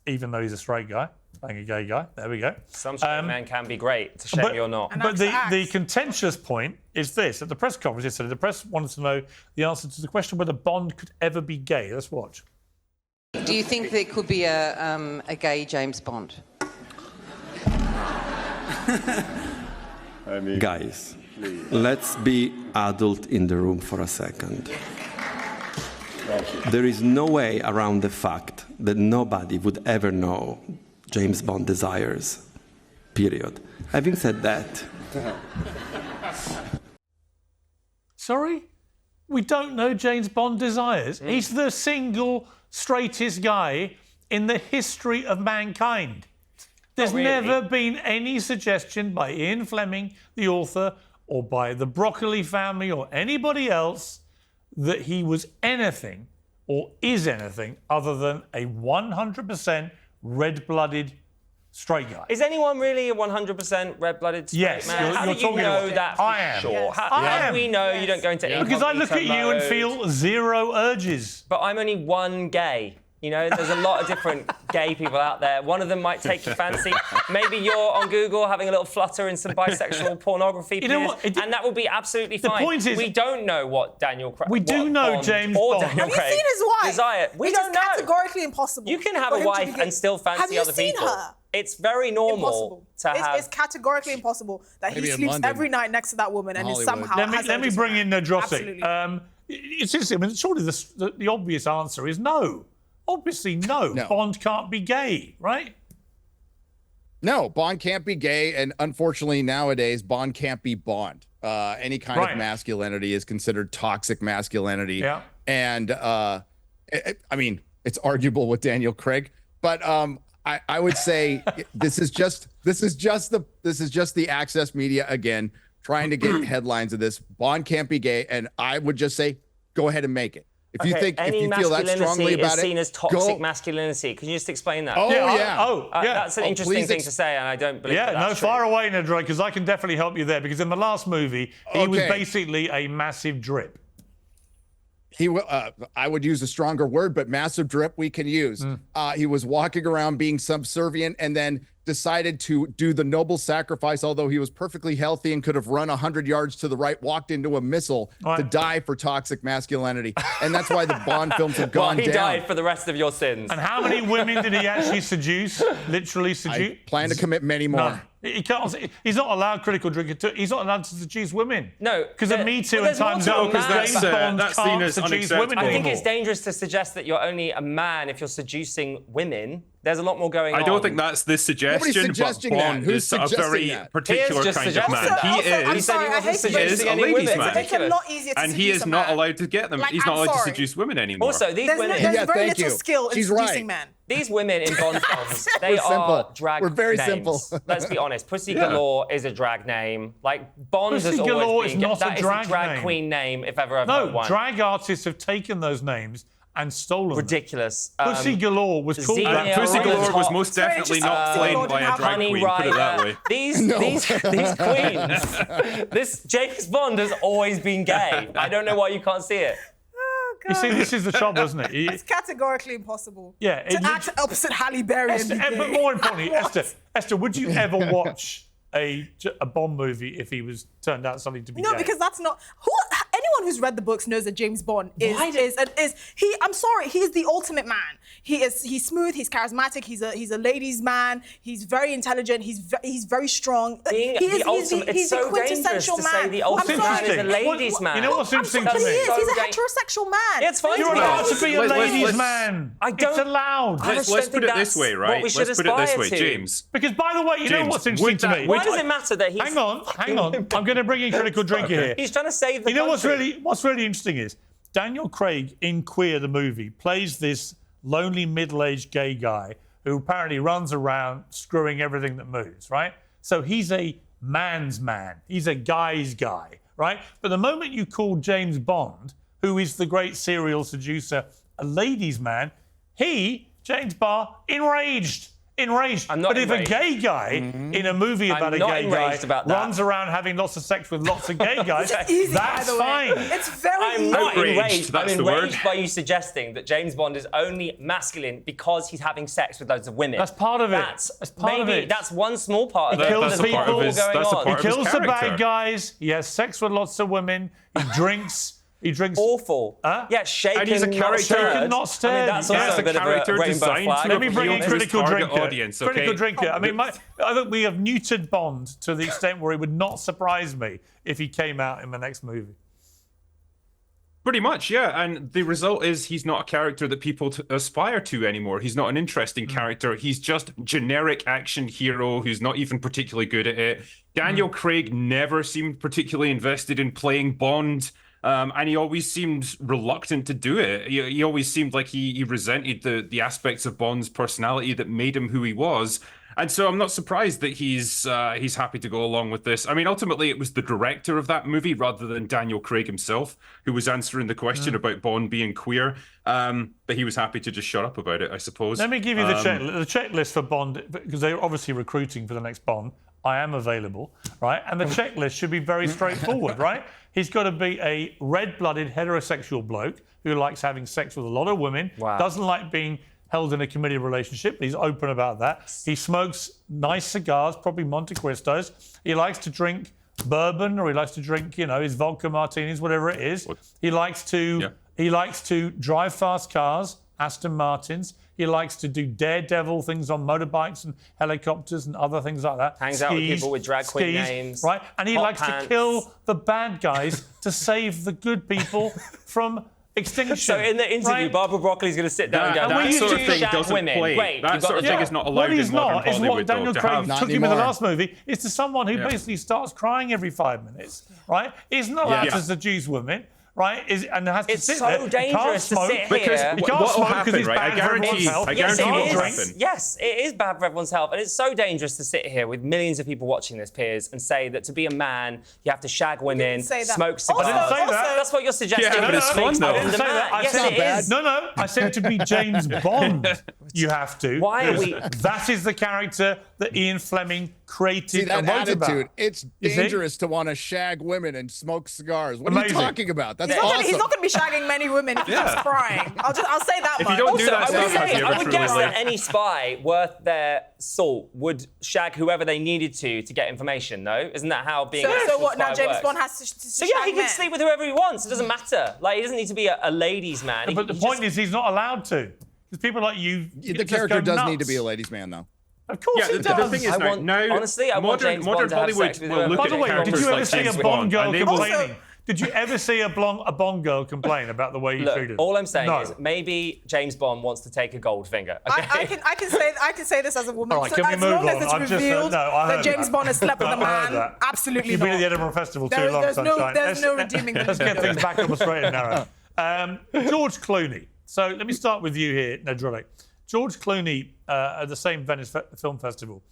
Speaker 6: even though he's a straight guy, playing a gay guy. There we go.
Speaker 5: Some straight men can be great. It's a shame you're not.
Speaker 6: But the contentious point is this. At the press conference yesterday, the press wanted to know the answer to the question whether Bond could ever be gay. Let's watch.
Speaker 9: Do you think there could be a gay James Bond?
Speaker 10: Guys, let's be adult in the room for a second. There is no way around the fact that nobody would ever know James Bond desires. Period. Having said that...
Speaker 6: Sorry? We don't know James Bond desires? He's the single straightest guy in the history of mankind. There's never been any suggestion by Ian Fleming, the author, or by the Broccoli family or anybody else that he was anything or is anything other than a 100% red-blooded straight guy.
Speaker 5: Is anyone really a 100% red-blooded straight
Speaker 6: Yes,
Speaker 5: man? How do you know that for
Speaker 6: I am.
Speaker 5: sure?
Speaker 6: Yes.
Speaker 5: How do we know you don't go into
Speaker 6: Because I look at
Speaker 5: incognito
Speaker 6: you and
Speaker 5: mode?
Speaker 6: feel zero urges.
Speaker 5: But I'm only one gay. You know, there's a lot of different gay people out there. One of them might take your fancy. Maybe you're on Google having a little flutter in some bisexual pornography,
Speaker 6: know what?
Speaker 5: and that will be absolutely
Speaker 6: The
Speaker 5: fine.
Speaker 6: point is-
Speaker 5: we don't know what Daniel Craig.
Speaker 6: We do know James
Speaker 5: or
Speaker 6: Bond.
Speaker 5: Daniel
Speaker 4: Have you
Speaker 5: Craig
Speaker 4: seen his wife?
Speaker 5: desire. We
Speaker 4: It
Speaker 5: don't
Speaker 4: is
Speaker 5: know.
Speaker 4: categorically impossible.
Speaker 5: You can have
Speaker 4: for
Speaker 5: a
Speaker 4: him to
Speaker 5: wife
Speaker 4: be gay.
Speaker 5: and still fancy
Speaker 4: Have you
Speaker 5: other
Speaker 4: seen
Speaker 5: people.
Speaker 4: her?
Speaker 5: It's very normal
Speaker 4: Impossible.
Speaker 5: to have.
Speaker 4: It's categorically impossible that
Speaker 1: Maybe
Speaker 4: he
Speaker 1: in
Speaker 4: sleeps
Speaker 1: London.
Speaker 4: every night next to that woman and is
Speaker 1: Hollywood.
Speaker 4: somehow. has
Speaker 6: Let me
Speaker 4: urges
Speaker 6: bring
Speaker 4: for
Speaker 6: in
Speaker 4: her.
Speaker 6: Nerdrotic.
Speaker 4: Absolutely.
Speaker 6: It's interesting. I mean, surely the obvious answer is no. Obviously, no.
Speaker 1: No.
Speaker 6: Bond can't be gay, right?
Speaker 1: No, Bond can't be gay, and unfortunately nowadays Bond can't be Bond. Any kind
Speaker 6: Right.
Speaker 1: of masculinity is considered toxic masculinity.
Speaker 6: Yeah.
Speaker 1: And I mean, it's arguable with Daniel Craig, but I would say this is just the access media again trying to get headlines of this. Bond can't be gay, and I would just say go ahead and make it. If you think, if
Speaker 5: any
Speaker 1: you feel that
Speaker 5: masculinity
Speaker 1: strongly about
Speaker 5: is
Speaker 1: it,
Speaker 5: seen as toxic
Speaker 1: go.
Speaker 5: masculinity. Can you just explain that?
Speaker 1: Oh yeah.
Speaker 5: That's an interesting
Speaker 1: please
Speaker 5: thing to say, and I don't believe
Speaker 6: Yeah,
Speaker 5: that's
Speaker 6: no,
Speaker 5: true.
Speaker 6: far away, Nerdrotic, because I can definitely help you there. Because in the last movie, he was
Speaker 1: Okay.
Speaker 6: basically a massive drip.
Speaker 1: I would use a stronger word, but massive drip we can use. He was walking around being subservient and then decided to do the noble sacrifice, although he was perfectly healthy and could have run 100 yards to the right, walked into a missile to die for toxic masculinity. And that's why the Bond films have
Speaker 5: Well,
Speaker 1: gone
Speaker 5: he
Speaker 1: down.
Speaker 5: died for the rest of your sins.
Speaker 6: And how many women did he actually seduce? Literally seduce?
Speaker 1: I plan to commit many more.
Speaker 6: No. He can't. He's not allowed critical drinker. He's not allowed to seduce women.
Speaker 5: No,
Speaker 6: because of Me Too
Speaker 5: well,
Speaker 6: and
Speaker 5: there's more
Speaker 6: Time's
Speaker 5: to
Speaker 6: Up.
Speaker 5: a
Speaker 6: Because
Speaker 5: man.
Speaker 6: James Bond
Speaker 3: that's seen
Speaker 6: can't
Speaker 3: as
Speaker 6: seduce
Speaker 3: unacceptable.
Speaker 6: women
Speaker 5: I think
Speaker 6: anymore.
Speaker 5: it's dangerous to suggest that you're only a man if you're seducing women. There's a lot more going on.
Speaker 3: I don't think that's the suggestion, but
Speaker 1: suggesting that.
Speaker 3: Bond
Speaker 1: Who's
Speaker 3: is a
Speaker 1: suggesting
Speaker 3: very
Speaker 1: that?
Speaker 3: particular
Speaker 5: Piers just
Speaker 3: kind of
Speaker 5: suggested
Speaker 3: man.
Speaker 5: that.
Speaker 3: He
Speaker 4: Also, I'm
Speaker 3: is.
Speaker 4: sorry, I hate to
Speaker 5: seducing
Speaker 4: break
Speaker 3: is a
Speaker 5: any
Speaker 3: ladies'
Speaker 5: women.
Speaker 3: man.
Speaker 4: It's a
Speaker 5: Ridiculous.
Speaker 4: lot easier to
Speaker 3: And he
Speaker 4: seduce
Speaker 3: is
Speaker 4: a
Speaker 3: not
Speaker 4: man.
Speaker 3: allowed to get them.
Speaker 4: Like,
Speaker 3: He's not
Speaker 4: I'm
Speaker 3: allowed
Speaker 4: sorry.
Speaker 3: to seduce women anymore.
Speaker 5: Also, these
Speaker 4: There's,
Speaker 5: women.
Speaker 4: there's
Speaker 1: Yeah,
Speaker 4: very
Speaker 1: thank
Speaker 4: little
Speaker 1: you.
Speaker 4: skill in
Speaker 1: She's
Speaker 4: seducing
Speaker 1: right.
Speaker 4: men.
Speaker 5: These women in Bond films, they
Speaker 1: We're
Speaker 5: are
Speaker 1: simple.
Speaker 5: drag
Speaker 1: We're very
Speaker 5: names.
Speaker 1: simple.
Speaker 5: Let's be honest. Pussy Galore is a drag name. Like, Bond
Speaker 6: Pussy
Speaker 5: has
Speaker 6: Galore
Speaker 5: always
Speaker 6: is
Speaker 5: been...
Speaker 6: not a
Speaker 5: that is
Speaker 6: drag
Speaker 5: a drag
Speaker 6: name.
Speaker 5: queen name, if ever I've
Speaker 6: No,
Speaker 5: heard one.
Speaker 6: drag artists have taken those names and stolen them.
Speaker 5: Ridiculous.
Speaker 6: Pussy Galore was called
Speaker 5: Xenia
Speaker 6: that.
Speaker 3: Pussy
Speaker 5: Over the
Speaker 3: Galore was
Speaker 5: top.
Speaker 3: most
Speaker 4: Very
Speaker 3: definitely not
Speaker 4: interesting.
Speaker 3: played
Speaker 4: Galore
Speaker 3: by
Speaker 4: didn't
Speaker 3: a
Speaker 4: have
Speaker 3: drag
Speaker 5: Honey
Speaker 3: queen, put it that
Speaker 5: Rider.
Speaker 3: way.
Speaker 5: These queens, this James Bond has always been gay. I don't know why you can't see it.
Speaker 4: Oh,
Speaker 6: You see, this is the trouble, isn't it?
Speaker 4: It's categorically impossible.
Speaker 6: Yeah,
Speaker 4: To act opposite Halle Berry and
Speaker 6: Esther,
Speaker 4: be
Speaker 6: but
Speaker 4: gay.
Speaker 6: more importantly,
Speaker 4: What?
Speaker 6: Esther, would you ever watch a Bond movie if he was turned out something to be
Speaker 4: No,
Speaker 6: gay?
Speaker 4: because that's not anyone who's read the books knows that James Bond is he. I'm sorry, he's the ultimate man. He's smooth, he's charismatic, he's a ladies' man. He's very intelligent. He's very strong.
Speaker 5: Being
Speaker 4: He
Speaker 5: the
Speaker 4: is-
Speaker 5: ultimate,
Speaker 4: he's
Speaker 5: it's
Speaker 4: the
Speaker 5: so dangerous
Speaker 4: quintessential
Speaker 5: to
Speaker 4: man.
Speaker 5: say the
Speaker 4: I'm
Speaker 5: ultimate man is a
Speaker 6: sorry.
Speaker 5: ladies' man.
Speaker 6: You know what's interesting
Speaker 4: But
Speaker 6: to
Speaker 4: he
Speaker 6: me?
Speaker 4: is. He's a
Speaker 5: So
Speaker 4: heterosexual man.
Speaker 5: Yeah, it's fine
Speaker 6: You're
Speaker 5: to be
Speaker 6: allowed
Speaker 5: honest.
Speaker 6: to be a
Speaker 3: Let's-
Speaker 6: ladies'
Speaker 3: let's-
Speaker 6: man.
Speaker 5: I
Speaker 6: It's
Speaker 5: don't-
Speaker 6: allowed.
Speaker 5: I
Speaker 3: Let's
Speaker 5: just
Speaker 3: put
Speaker 5: think
Speaker 3: it this
Speaker 5: that's
Speaker 3: way,
Speaker 5: what
Speaker 3: right?
Speaker 5: we should
Speaker 3: Let's put it this
Speaker 5: aspire
Speaker 3: way,
Speaker 5: to.
Speaker 3: James.
Speaker 6: Because, by the way, you know
Speaker 3: James,
Speaker 6: what's interesting
Speaker 3: would
Speaker 6: to
Speaker 3: that-
Speaker 6: me?
Speaker 5: Why does it matter that he's...
Speaker 6: Hang on. I'm going to bring in Critical Drinker here.
Speaker 5: He's trying to save the
Speaker 6: You know
Speaker 5: country.
Speaker 6: what's really interesting is Daniel Craig in Queer the movie plays this lonely middle-aged gay guy who apparently runs around screwing everything that moves, right? So he's a man's man. He's a guy's guy, right? But the moment you call James Bond, who is the great serial seducer, a ladies' man, James Barr, enraged. Enraged.
Speaker 5: I'm not
Speaker 6: but
Speaker 5: enraged.
Speaker 6: if a gay guy in a movie about a
Speaker 5: not
Speaker 6: gay guy
Speaker 5: enraged about that.
Speaker 6: runs around having lots of sex with lots of gay guys,
Speaker 4: Easy, by
Speaker 6: that's
Speaker 4: the way.
Speaker 6: fine.
Speaker 4: It's very
Speaker 5: I'm
Speaker 4: easy.
Speaker 5: not
Speaker 3: Outraged,
Speaker 5: enraged.
Speaker 3: that's
Speaker 5: I'm
Speaker 3: the word.
Speaker 5: enraged by you suggesting that James Bond is only masculine because he's having sex with loads of women.
Speaker 6: That's part of it.
Speaker 5: That's
Speaker 6: part of
Speaker 5: maybe
Speaker 6: it.
Speaker 5: that's one small part of
Speaker 6: He
Speaker 5: it.
Speaker 6: kills
Speaker 5: There's
Speaker 6: people.
Speaker 5: a lot going
Speaker 3: That's a
Speaker 5: on.
Speaker 3: part
Speaker 6: He
Speaker 3: of his
Speaker 6: kills the bad
Speaker 3: character.
Speaker 6: guys. He has sex with lots of women. He drinks. He drinks.
Speaker 5: Awful.
Speaker 6: Huh?
Speaker 5: Yeah, shaken,
Speaker 3: And he's a
Speaker 5: not
Speaker 3: character.
Speaker 5: stirred.
Speaker 6: Shaken, not stirred.
Speaker 5: I mean, that's
Speaker 6: Yeah,
Speaker 5: also
Speaker 6: it's
Speaker 5: a
Speaker 6: a
Speaker 5: bit of
Speaker 3: character
Speaker 5: a rainbow
Speaker 3: designed
Speaker 5: flag.
Speaker 3: to
Speaker 6: Let me bring in
Speaker 3: appeal to his
Speaker 6: Critical
Speaker 3: target
Speaker 6: Drinker.
Speaker 3: audience,
Speaker 6: Critical
Speaker 3: okay?
Speaker 6: Drinker. I mean, I think we have neutered Bond to the extent where it would not surprise me if he came out in the next movie.
Speaker 3: Pretty much, yeah. And the result is he's not a character that people aspire to anymore. He's not an interesting character. He's just generic action hero who's not even particularly good at it. Daniel Craig never seemed particularly invested in playing Bond. And he always seemed reluctant to do it. He always seemed like he resented the aspects of Bond's personality that made him who he was. And so I'm not surprised that he's happy to go along with this. I mean, ultimately, it was the director of that movie rather than Daniel Craig himself who was answering the question about Bond being queer. But he was happy to just shut up about it, I suppose.
Speaker 6: Let me give you the checklist for Bond, because they're obviously recruiting for the next Bond. I am available, right? And the checklist should be very straightforward, right? He's got to be a red-blooded heterosexual bloke who likes having sex with a lot of women, doesn't like being held in a committed relationship. He's open about that. He smokes nice cigars, probably Monte Cristos. He likes to drink bourbon, or he likes to drink, his vodka martinis, whatever it is. He likes to drive fast cars, Aston Martins. He likes to do daredevil things on motorbikes and helicopters and other things like that.
Speaker 5: Hangs out with people with drag queen names.
Speaker 6: Right? And he
Speaker 5: hot
Speaker 6: likes
Speaker 5: pants.
Speaker 6: to kill the bad guys to save the good people from extinction.
Speaker 5: So in the interview,
Speaker 6: right?
Speaker 5: Barbara Broccoli's going to sit down and go,
Speaker 3: that
Speaker 5: "You
Speaker 3: sort of
Speaker 5: do
Speaker 3: thing
Speaker 5: shag
Speaker 3: doesn't
Speaker 5: women.
Speaker 3: play.
Speaker 5: Great,
Speaker 3: That
Speaker 5: you've got
Speaker 3: sort of
Speaker 5: the
Speaker 3: thing
Speaker 5: job."
Speaker 3: is not allowed
Speaker 6: What he's
Speaker 3: in modern
Speaker 6: not is what
Speaker 3: Hollywood, though,
Speaker 6: Daniel
Speaker 3: to
Speaker 6: Craig
Speaker 3: have.
Speaker 1: Not
Speaker 6: took him in the
Speaker 1: anymore.
Speaker 6: last movie is to someone who basically starts crying every 5 minutes, right? He's not allowed to seduce women, right? And has to
Speaker 5: It's
Speaker 6: sit
Speaker 5: so
Speaker 6: there. He can't
Speaker 5: dangerous to
Speaker 6: smoke
Speaker 5: sit
Speaker 3: because
Speaker 5: here.
Speaker 6: He can't
Speaker 3: what will
Speaker 6: smoke
Speaker 3: happen,
Speaker 6: because he's
Speaker 3: right?
Speaker 6: bad
Speaker 3: I
Speaker 6: for everyone's
Speaker 3: guarantee-
Speaker 6: health.
Speaker 3: I
Speaker 5: Yes,
Speaker 3: guarantee
Speaker 5: it
Speaker 3: what will
Speaker 5: is.
Speaker 3: happen.
Speaker 5: Yes, it is bad for everyone's health. And it's so dangerous to sit here with millions of people watching this, Piers, and say that to be a man, you have to shag women,
Speaker 4: say that.
Speaker 5: smoke cigars.
Speaker 6: I didn't say that.
Speaker 5: That's what you're suggesting.
Speaker 3: Yeah, but
Speaker 5: It
Speaker 3: it's fun,
Speaker 5: makes
Speaker 3: though.
Speaker 5: Bond
Speaker 3: I didn't
Speaker 5: a
Speaker 6: say
Speaker 5: man.
Speaker 6: that. I
Speaker 5: Yes,
Speaker 6: said
Speaker 5: it
Speaker 1: bad.
Speaker 5: is.
Speaker 6: No, I said to be James Bond, you have to.
Speaker 5: Why are
Speaker 6: because
Speaker 5: we-
Speaker 6: That is the character that Ian Fleming created
Speaker 1: See, that
Speaker 6: and wrote
Speaker 1: attitude,
Speaker 6: about.
Speaker 1: it's
Speaker 6: You see?
Speaker 1: dangerous to want to shag women and smoke cigars. What are you
Speaker 6: Amazing.
Speaker 1: talking about? That's
Speaker 4: He's
Speaker 1: awesome.
Speaker 4: not going to be shagging many women if he keeps crying. I'll say that
Speaker 3: If
Speaker 4: much.
Speaker 3: you don't do
Speaker 5: Also,
Speaker 3: that
Speaker 5: I
Speaker 3: stuff,
Speaker 5: would,
Speaker 3: have you
Speaker 5: say,
Speaker 3: ever
Speaker 5: I would
Speaker 3: truly
Speaker 5: guess
Speaker 3: lived?
Speaker 5: that any spy worth their salt would shag whoever they needed to get information, no? Isn't that how being an
Speaker 4: So
Speaker 5: actual
Speaker 4: what? Now
Speaker 5: spy
Speaker 4: James
Speaker 5: works?
Speaker 4: Bond has to
Speaker 5: So yeah, he
Speaker 4: shag
Speaker 5: can
Speaker 4: men.
Speaker 5: sleep with whoever he wants. It doesn't matter. Like, he doesn't need to be a ladies' man.
Speaker 6: But the point is, he's not allowed to. Because people like you.
Speaker 1: The character does need to be a ladies' man, though.
Speaker 6: Of course
Speaker 3: Yeah,
Speaker 6: he
Speaker 3: the
Speaker 6: does.
Speaker 3: thing is,
Speaker 5: I want-
Speaker 3: now,
Speaker 5: honestly, I want
Speaker 3: modern
Speaker 5: James Bond to have
Speaker 3: Hollywood
Speaker 5: sex with
Speaker 3: will
Speaker 5: whoever.
Speaker 3: look
Speaker 6: By
Speaker 3: at
Speaker 6: the way, did
Speaker 3: characters
Speaker 6: you ever
Speaker 3: like
Speaker 6: see a
Speaker 3: James
Speaker 6: Bond girl
Speaker 3: and they will
Speaker 6: complaining? Did you ever see a Bond girl complain about the way you
Speaker 5: Look,
Speaker 6: treated her?
Speaker 5: all I'm saying
Speaker 6: No.
Speaker 5: is maybe James Bond wants to take a Goldfinger. Okay?
Speaker 4: I can say this as a woman.
Speaker 6: All right,
Speaker 4: So
Speaker 6: can we
Speaker 4: as
Speaker 6: move
Speaker 4: long
Speaker 6: on?
Speaker 4: as it's
Speaker 6: I've just
Speaker 4: revealed
Speaker 6: I
Speaker 4: that
Speaker 6: heard
Speaker 4: James
Speaker 6: that.
Speaker 4: Bond has slept with a
Speaker 6: I heard
Speaker 4: man,
Speaker 6: that.
Speaker 4: absolutely
Speaker 6: You've
Speaker 4: not.
Speaker 6: been at the Edinburgh Festival too
Speaker 4: There-
Speaker 6: long,
Speaker 4: there's no-
Speaker 6: Sunshine.
Speaker 4: there's no redeeming the
Speaker 6: Let's get
Speaker 4: behavior.
Speaker 6: things back on the straight and narrow. George Clooney. So let me start with you here, Nerdrotic. George Clooney at the same Venice Film Festival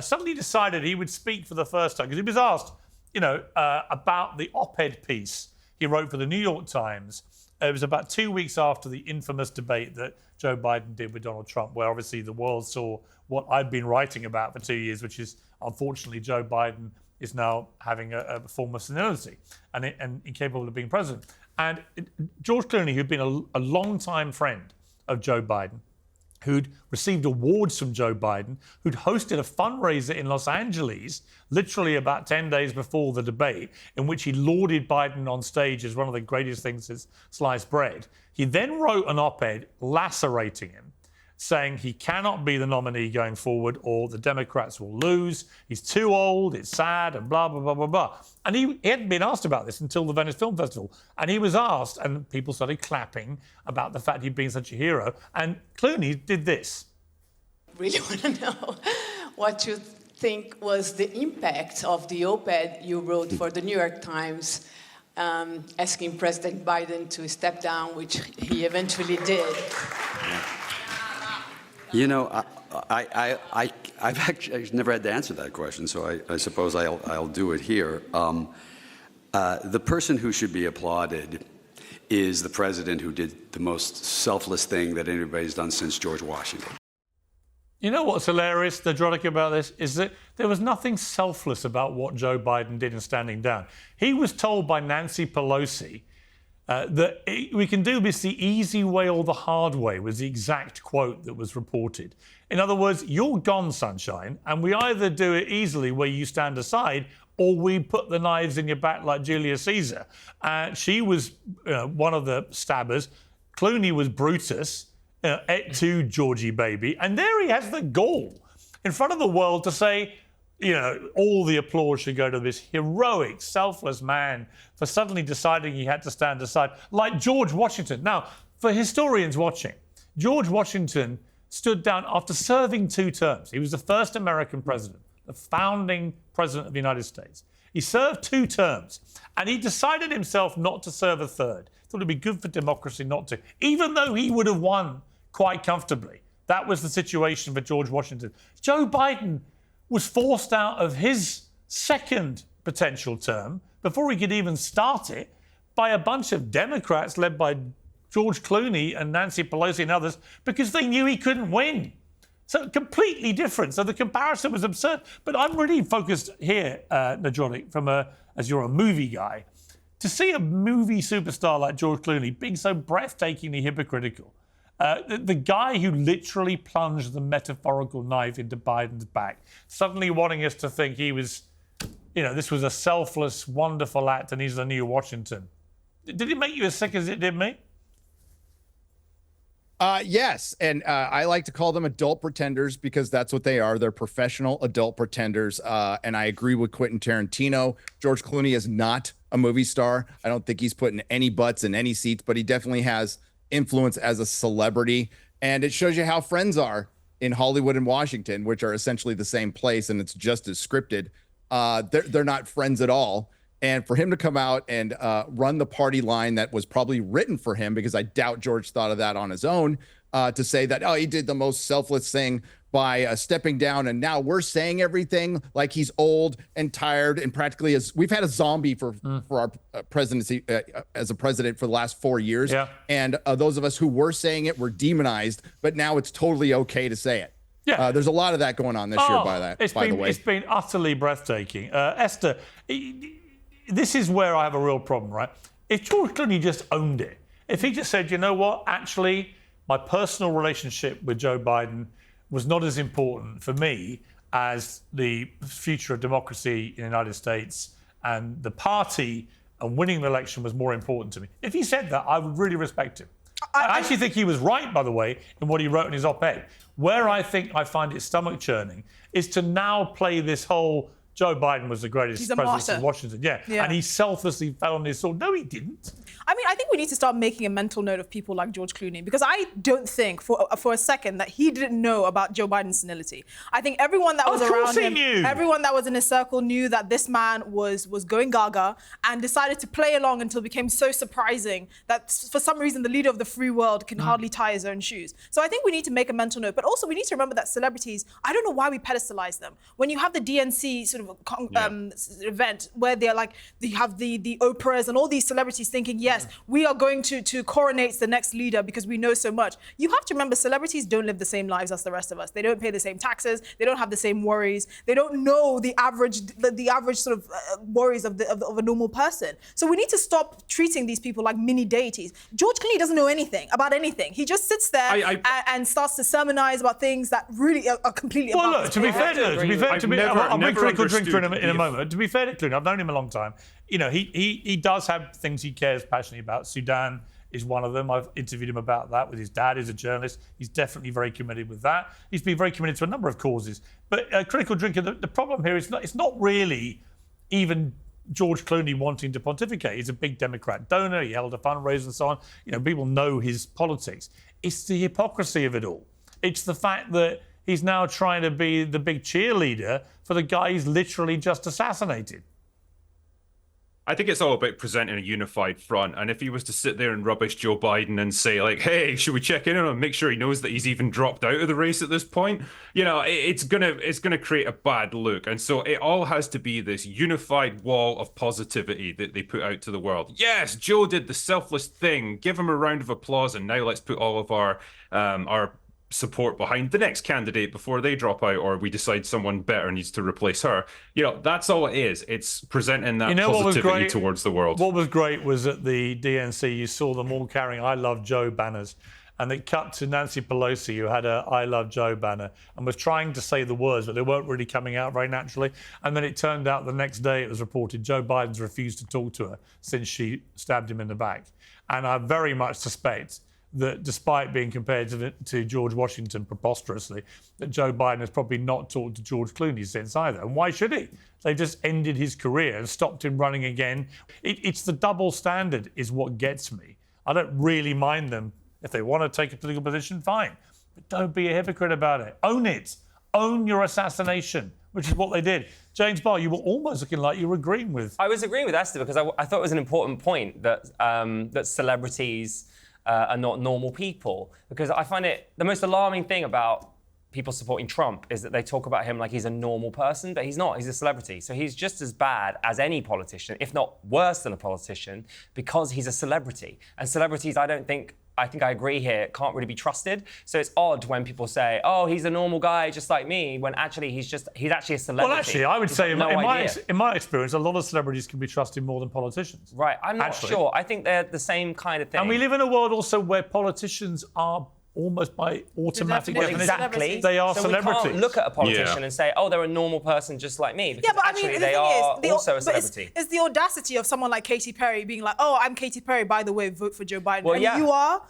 Speaker 6: suddenly decided he would speak for the first time because he was asked, about the op-ed piece he wrote for the New York Times. It was about 2 weeks after the infamous debate that Joe Biden did with Donald Trump, where obviously the world saw what I've been writing about for 2 years, which is unfortunately Joe Biden is now having a form of senility and incapable of being president. And George Clooney, who'd been a long-time friend of Joe Biden, who'd received awards from Joe Biden, who'd hosted a fundraiser in Los Angeles, literally about 10 days before the debate, in which he lauded Biden on stage as one of the greatest things since sliced bread. He then wrote an op-ed lacerating him, saying he cannot be the nominee going forward or the Democrats will lose. He's too old, it's sad, and blah, blah, blah, blah, blah. And he hadn't been asked about this until the Venice Film Festival. And he was asked, and people started clapping about the fact he'd been such a hero. And Clooney did this.
Speaker 11: Really want to know what you think was the impact of the op-ed you wrote for the New York Times asking President Biden to step down, which he eventually did.
Speaker 2: I've actually never had to answer that question, so I suppose I'll do it here. The person who should be applauded is the president who did the most selfless thing that anybody's done since George Washington.
Speaker 6: You know what's hilarious, Nerdrotic, about this is that there was nothing selfless about what Joe Biden did in standing down. He was told by Nancy Pelosi that we can do this the easy way or the hard way, was the exact quote that was reported. In other words, you're gone, sunshine, and we either do it easily where you stand aside, or we put the knives in your back like Julius Caesar. She was one of the stabbers. Clooney was Brutus. Et tu, Georgie baby. And there he has the gall in front of the world to say, all the applause should go to this heroic, selfless man for suddenly deciding he had to stand aside, like George Washington. Now, for historians watching, George Washington stood down after serving 2 terms. He was the first American president, the founding president of the United States. He served 2 terms, and he decided himself not to serve a third. Thought it'd be good for democracy not to, even though he would have won quite comfortably. That was the situation for George Washington. Joe Biden was forced out of his second potential term before he could even start it by a bunch of Democrats led by George Clooney and Nancy Pelosi and others because they knew he couldn't win. So completely different. So the comparison was absurd. But I'm really focused here, Nerdrotic, as you're a movie guy, to see a movie superstar like George Clooney being so breathtakingly hypocritical. The guy who literally plunged the metaphorical knife into Biden's back, suddenly wanting us to think he was, this was a selfless, wonderful act and he's the new Washington. Did it make you as sick as it did me?
Speaker 1: Yes, and I like to call them adult pretenders because that's what they are. They're professional adult pretenders, and I agree with Quentin Tarantino. George Clooney is not a movie star. I don't think he's putting any butts in any seats, but he definitely has influence as a celebrity, and it shows you how friends are in Hollywood and Washington, which are essentially the same place, and it's just as scripted. They're not friends at all. And for him to come out and run the party line that was probably written for him, because I doubt George thought of that on his own, to say that, he did the most selfless thing by stepping down. And now we're saying everything like he's old and tired and practically we've had a zombie for our presidency as a president for the last 4 years.
Speaker 6: Yeah.
Speaker 1: And those of us who were saying it were demonized, but now it's totally okay to say it.
Speaker 6: Yeah.
Speaker 1: There's a lot of that going on this year, by the way.
Speaker 6: It's been utterly breathtaking. Esther, this is where I have a real problem, right? If George Clooney just owned it, if he just said, you know what, actually, my personal relationship with Joe Biden was not as important for me as the future of democracy in the United States, and the party and winning the election was more important to me. If he said that, I would really respect him. I actually think he was right, by the way, in what he wrote in his op-ed. Where I think I find it stomach churning is to now play this whole Joe Biden was the greatest president in Washington. Yeah. And he selflessly fell on his sword. No, he didn't.
Speaker 4: I mean, I think we need to start making a mental note of people like George Clooney, because I don't think for a second that he didn't know about Joe Biden's senility. I think everyone that was around him, everyone that was in his circle knew that this man was going gaga and decided to play along until it became so surprising that for some reason the leader of the free world can hardly tie his own shoes. So I think we need to make a mental note, but also we need to remember that celebrities, I don't know why we pedestalize them. When you have the DNC sort of event where they're like, you have the Oprahs and all these celebrities thinking, yes, we are going to coronate the next leader because we know so much. You have to remember, celebrities don't live the same lives as the rest of us. They don't pay the same taxes. They don't have the same worries. They don't know the average sort of worries of a normal person. So we need to stop treating these people like mini deities. George Clooney doesn't know anything about anything. He just sits there and starts to sermonize about things that really are completely.
Speaker 6: Well, look, to be fair, I'll bring Critical Drinker in a moment. To be fair to Clooney, I've known him a long time. He does have things he cares passionately about. Sudan is one of them. I've interviewed him about that with his dad, who's a journalist. He's definitely very committed with that. He's been very committed to a number of causes. But Critical Drinker, the problem here is it's not really even George Clooney wanting to pontificate. He's a big Democrat donor. He held a fundraiser and so on. People know his politics. It's the hypocrisy of it all. It's the fact that he's now trying to be the big cheerleader for the guy he's literally just assassinated.
Speaker 3: I think it's all about presenting a unified front. And if he was to sit there and rubbish Joe Biden and say, like, hey, should we check in on him, make sure he knows that he's even dropped out of the race at this point, it's gonna create a bad look. And so it all has to be this unified wall of positivity that they put out to the world. Yes, Joe did the selfless thing. Give him a round of applause. And now let's put all of our support behind the next candidate before they drop out, or we decide someone better needs to replace her. You know, that's all it is. It's presenting that positivity towards the world.
Speaker 6: What was great was at the DNC, you saw them all carrying "I Love Joe" banners. And it cut to Nancy Pelosi, who had a "I Love Joe" banner and was trying to say the words, but they weren't really coming out very naturally. And then it turned out the next day it was reported Joe Biden's refused to talk to her since she stabbed him in the back. And I very much suspect that despite being compared to George Washington preposterously, that Joe Biden has probably not talked to George Clooney since either. And why should he? They just ended his career and stopped him running again. It's the double standard is what gets me. I don't really mind them. If they want to take a political position, fine. But don't be a hypocrite about it. Own it. Own your assassination, which is what they did. James Barr, you were almost looking like you were agreeing with.
Speaker 5: I was agreeing with Esther because I thought it was an important point that that celebrities are not normal people. Because I find it the most alarming thing about people supporting Trump is that they talk about him like he's a normal person, but he's not. He's a celebrity. So he's just as bad as any politician, if not worse than a politician, because he's a celebrity. And celebrities, I think I agree here, can't really be trusted. So it's odd when people say, oh, he's a normal guy just like me, when actually he's actually a celebrity.
Speaker 6: Well, actually, I would say in my experience, a lot of celebrities can be trusted more than politicians.
Speaker 5: Right, I'm not sure. I think they're the same kind of thing.
Speaker 6: And we live in a world also where politicians are almost by automatic definition.
Speaker 5: Exactly.
Speaker 6: They are
Speaker 5: so
Speaker 6: celebrities.
Speaker 5: We can't look at a politician and say, oh, they're a normal person just like me. Because
Speaker 4: Yeah, but I
Speaker 5: actually
Speaker 4: mean,
Speaker 5: they are also a celebrity.
Speaker 4: It's the audacity of someone like Katy Perry being like, oh, I'm Katy Perry, by the way, vote for Joe Biden.
Speaker 5: Well,
Speaker 4: and
Speaker 5: yeah.
Speaker 4: you are?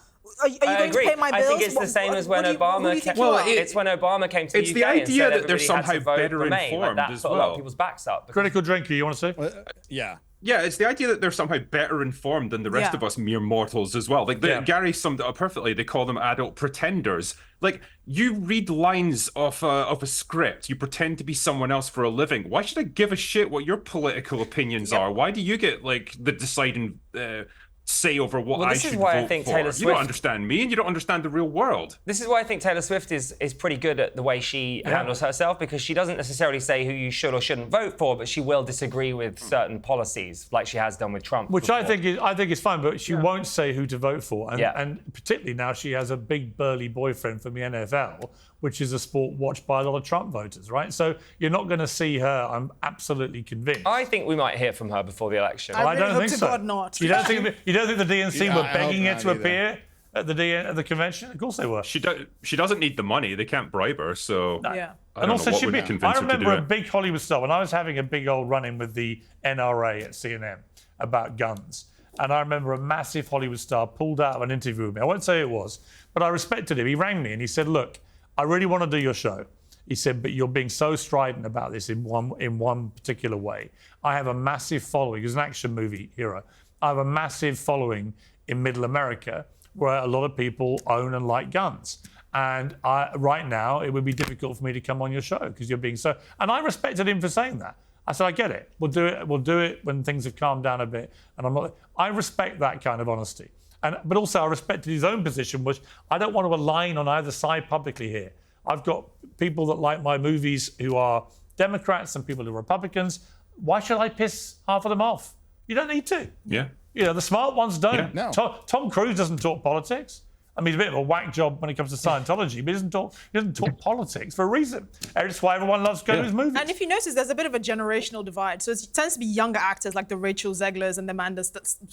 Speaker 4: Are you going to pay my bills?
Speaker 5: I think it's the same as when Obama came.
Speaker 4: Well,
Speaker 5: it's when Obama came to the UK.
Speaker 3: It's the idea
Speaker 5: and said
Speaker 3: that they're
Speaker 5: everybody
Speaker 3: somehow
Speaker 5: had to vote
Speaker 3: better
Speaker 5: Remain.
Speaker 3: informed
Speaker 5: like that
Speaker 3: as
Speaker 5: put a lot of
Speaker 3: well.
Speaker 5: people's backs up.
Speaker 6: Critical Drinker, you want to say?
Speaker 1: Yeah.
Speaker 3: Yeah, it's the idea that they're somehow better informed than the rest of us mere mortals as well. Like Gary summed it up perfectly. They call them adult pretenders. Like, you read lines of a script, you pretend to be someone else for a living. Why should I give a shit what your political opinions are? Why do you get like the deciding say over what I should vote for? You don't understand me, and you don't understand the real world.
Speaker 5: This is why I think Taylor Swift is pretty good at the way she handles herself, because she doesn't necessarily say who you should or shouldn't vote for, but she will disagree with certain policies, like she has done with Trump.
Speaker 6: Which I think is fine, but she won't say who to vote for. And particularly now she has a big burly boyfriend from the NFL, which is a sport watched by a lot of Trump voters, right? So you're not going to see her, I'm absolutely convinced.
Speaker 5: I think we might hear from her before the election.
Speaker 4: I
Speaker 6: don't think so.
Speaker 4: God not.
Speaker 6: You don't think the DNC were begging her to appear at the convention? Of course they were.
Speaker 3: She doesn't need the money. They can't bribe her, so
Speaker 4: Yeah.
Speaker 3: I don't know what would convince her to do it.
Speaker 6: I remember a big Hollywood star when I was having a big old run-in with the NRA at CNN about guns. And I remember a massive Hollywood star pulled out of an interview with me. I won't say who it was, but I respected him. He rang me and he said, look, I really want to do your show. He said, but you're being so strident about this in one particular way. I have a massive following. He's an action movie hero. I have a massive following in Middle America where a lot of people own and like guns. And right now, it would be difficult for me to come on your show because you're being so... And I respected him for saying that. I said, I get it. We'll do it when things have calmed down a bit. And I respect that kind of honesty. But also I respected his own position, which I don't want to align on either side publicly here. I've got people that like my movies who are Democrats and people who are Republicans. Why should I piss half of them off? You don't need to.
Speaker 3: Yeah.
Speaker 6: You know, the smart ones don't.
Speaker 1: Yeah, no.
Speaker 6: Tom Cruise doesn't talk politics. I mean, he's a bit of a whack job when it comes to Scientology, but he doesn't talk politics for a reason. That's why everyone loves going to his movies.
Speaker 4: And if you notice, there's a bit of a generational divide. So it tends to be younger actors like the Rachel Zeglers and the Amanda,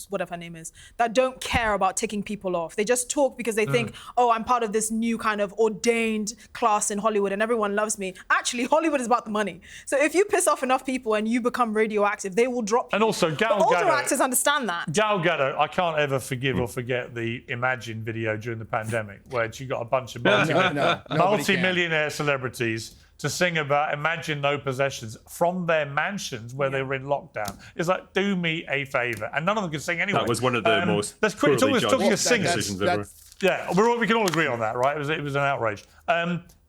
Speaker 4: whatever her name is, that don't care about ticking people off. They just talk because they think, oh, I'm part of this new kind of ordained class in Hollywood and everyone loves me. Actually, Hollywood is about the money. So if you piss off enough people and you become radioactive, they will drop you.
Speaker 6: And also, Gal
Speaker 4: But older
Speaker 6: Gadot,
Speaker 4: actors understand that.
Speaker 6: Gal Gadot, I can't ever forgive or forget the Imagine video during the pandemic, where she got a bunch of multi-millionaire celebrities to sing about Imagine No Possessions from their mansions where they were in lockdown. It's like, do me a favour. And none of them could sing anyway.
Speaker 3: That was one of the most
Speaker 6: talking of singers.
Speaker 3: decisions ever.
Speaker 6: Yeah, we can all agree on that, right? It was an outrage.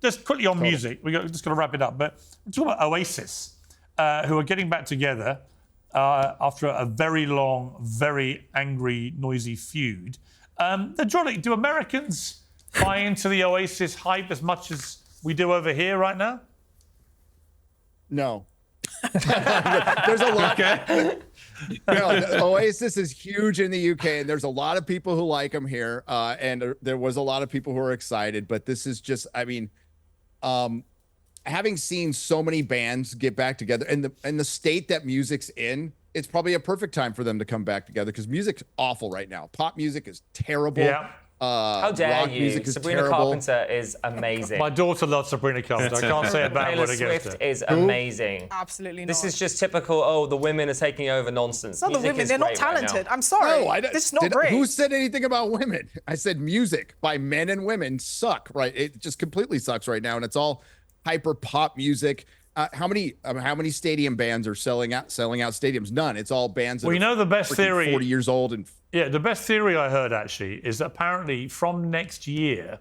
Speaker 6: Just quickly on music, just got to wrap it up. But we're talking about Oasis, who are getting back together after a very long, very angry, noisy feud. Nerdrotic, do Americans buy into the Oasis hype as much as we do over here right now?
Speaker 1: No. There's a lot. Oasis is huge in the UK, and there's a lot of people who like them here, and there was a lot of people who are excited. But this is just, I mean, having seen so many bands get back together, and the state that music's in, it's probably a perfect time for them to come back together because music's awful right now. Pop music is terrible.
Speaker 6: Yeah.
Speaker 5: How dare
Speaker 1: rock
Speaker 5: you?
Speaker 1: music is
Speaker 5: Sabrina
Speaker 1: terrible.
Speaker 5: Carpenter is amazing.
Speaker 6: My daughter loves Sabrina Carpenter. I can't say a bad
Speaker 5: Taylor
Speaker 6: word against
Speaker 5: Swift
Speaker 6: her.
Speaker 5: is amazing.
Speaker 4: Absolutely not.
Speaker 5: This is just typical, oh, the women are taking over nonsense.
Speaker 4: It's not the
Speaker 5: Music
Speaker 4: women,
Speaker 5: is
Speaker 4: they're not
Speaker 5: great right now.
Speaker 4: talented. I'm sorry.
Speaker 1: No,
Speaker 4: this is not great.
Speaker 1: Who said anything about women? I said music by men and women suck, right? It just completely sucks right now, and it's all hyper pop music. How many stadium bands are selling out stadiums? None. It's all bands that
Speaker 6: Well, you know the best theory.
Speaker 1: 40 years old and
Speaker 6: Yeah, the best theory I heard actually is that apparently from next year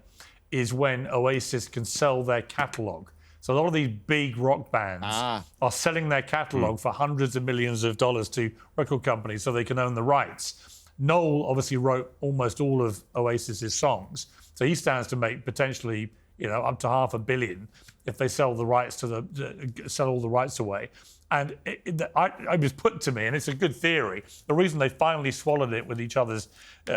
Speaker 6: is when Oasis can sell their catalogue. So a lot of these big rock bands are selling their catalogue for hundreds of millions of dollars to record companies so they can own the rights. Noel obviously wrote almost all of Oasis's songs, so he stands to make potentially, up to $500 million if they sell the rights sell all the rights away. And it was put to me, and it's a good theory, the reason they finally swallowed it with each other's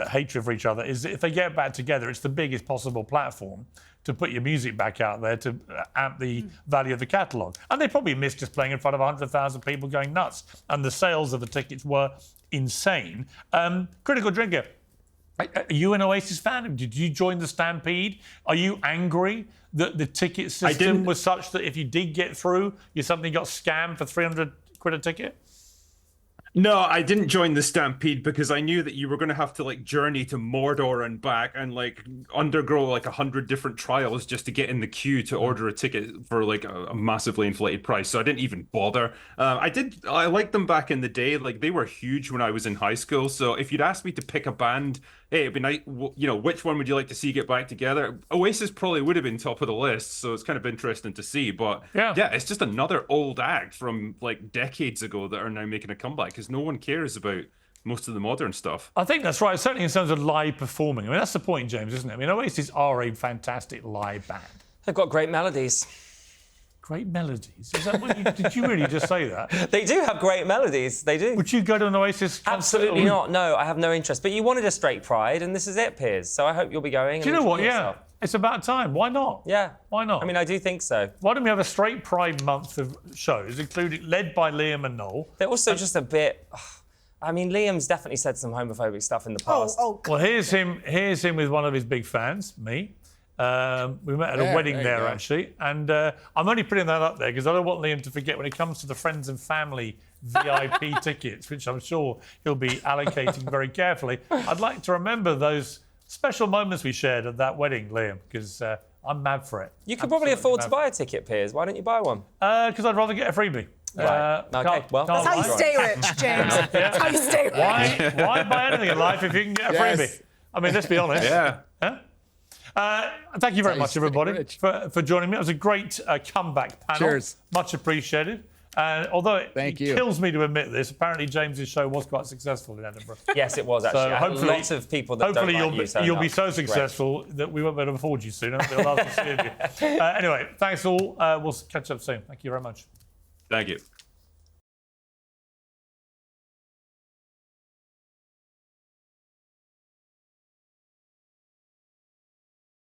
Speaker 6: hatred for each other is that if they get back together, it's the biggest possible platform to put your music back out there to amp the value of the catalogue. And they probably missed just playing in front of 100,000 people going nuts. And the sales of the tickets were insane. Critical Drinker, are you an Oasis fan? Did you join the Stampede? Are you angry that the ticket system was such that if you did get through, you suddenly got scammed for 300 quid a ticket?
Speaker 3: No, I didn't join the Stampede because I knew that you were going to have to journey to Mordor and back and undergo 100 different trials just to get in the queue to order a ticket for a massively inflated price. So I didn't even bother. I liked them back in the day. They were huge when I was in high school. So if you'd asked me to pick a band, hey, it'd be nice, which one would you like to see get back together? Oasis probably would have been top of the list. So it's kind of interesting to see. But yeah, it's just another old act from decades ago that are now making a comeback. Because no one cares about most of the modern stuff.
Speaker 6: I think that's right, certainly in terms of live performing. I mean, that's the point, James, isn't it? I mean, Oasis are a fantastic live band.
Speaker 5: They've got great melodies.
Speaker 6: Great melodies? Is that what did you really just say that?
Speaker 5: They do have great melodies, they do.
Speaker 6: Would you go to an Oasis concert?
Speaker 5: Absolutely not, no, I have no interest. But you wanted a straight pride, and this is it, Piers. So I hope you'll be going.
Speaker 6: Do you know what, yeah. It's about time. Why not?
Speaker 5: Yeah.
Speaker 6: Why not?
Speaker 5: I mean, I do think so.
Speaker 6: Why don't we have a straight pride month of shows, led by Liam and Noel?
Speaker 5: They're also just a bit... I mean, Liam's definitely said some homophobic stuff in the past.
Speaker 6: Well, here's him with one of his big fans, me. We met at a wedding there, actually. And I'm only putting that up there because I don't want Liam to forget when it comes to the friends and family VIP tickets, which I'm sure he'll be allocating very carefully. I'd like to remember those special moments we shared at that wedding, Liam, because I'm mad for it.
Speaker 5: You could probably afford to buy a ticket, Piers. Why don't you buy one?
Speaker 6: Because I'd rather get a freebie.
Speaker 5: Right. Okay, well,
Speaker 4: that's how you stay rich, James. That's how you stay rich.
Speaker 6: Why buy anything in life if you can get a freebie? I mean, let's be honest.
Speaker 3: Yeah.
Speaker 6: Huh? Thank you very much, everybody, for joining me. It was a great comeback panel.
Speaker 1: Cheers.
Speaker 6: Much appreciated. Although it kills me to admit this, apparently James's show was quite successful in Edinburgh.
Speaker 5: Yes, it was, actually.
Speaker 6: So hopefully,
Speaker 5: lots of people that don't like
Speaker 6: you'll be so successful that we won't be able to afford you soon. We'll love to see you. Anyway, thanks all. We'll catch up soon. Thank you very much.
Speaker 3: Thank you.